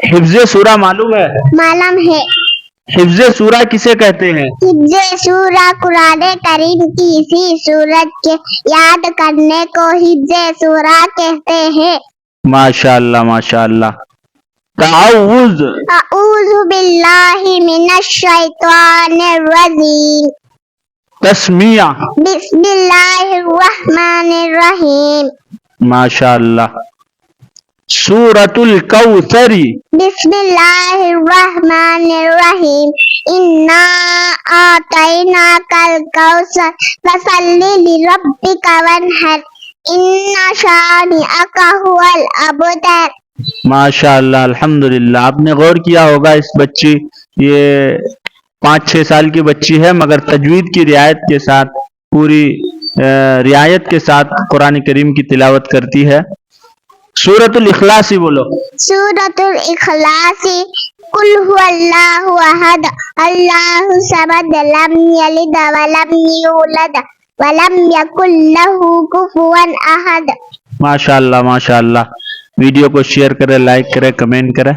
हिफ्ज सूरा मालूम है? मालूम है। हिफ्ज सूरा किसे कहते हैं? हिफ्ज़ सूरा कुरान करीम की इसी सूरत के याद करने को हिफ्ज़ सूरा कहते हैं। माशाअल्लाह माशाअल्लाह। ताऊज़। अऊज़ु बिल्लाहि मिनश शैतानिर रजीम। तस्मिया। बिस्मिल्लाहिर रहमानिर रहीम। माशाअल्लाह। सूरतुल कौसरी। बिस्मिल्लाहिर रहमानिर रहीम। इन्ना आतैनाकल कौसर फसल्लि लिरब्बिका वन्हर इन्ना शानिअका हुवल अबतर। माशाअल्लाह अल्हम्दुलिल्लाह। आपने गौर किया होगा इस बच्ची, ये 5-6 साल की बच्ची है, मगर तजवीद की रियायत के साथ, पूरी रियायत के साथ कुरान करीम की तिलावत करती है। सूरतुल इखलास ही बोलो। सूरतुल इखलास। कुल हुवल्लाहु अहद अल्लाहु समद लम यलिद वलम यूलद वलम यकुल लहू कुफुवन अहद। माशाअल्लाह माशाअल्लाह। वीडियो को शेयर करें, लाइक करें, कमेंट करें।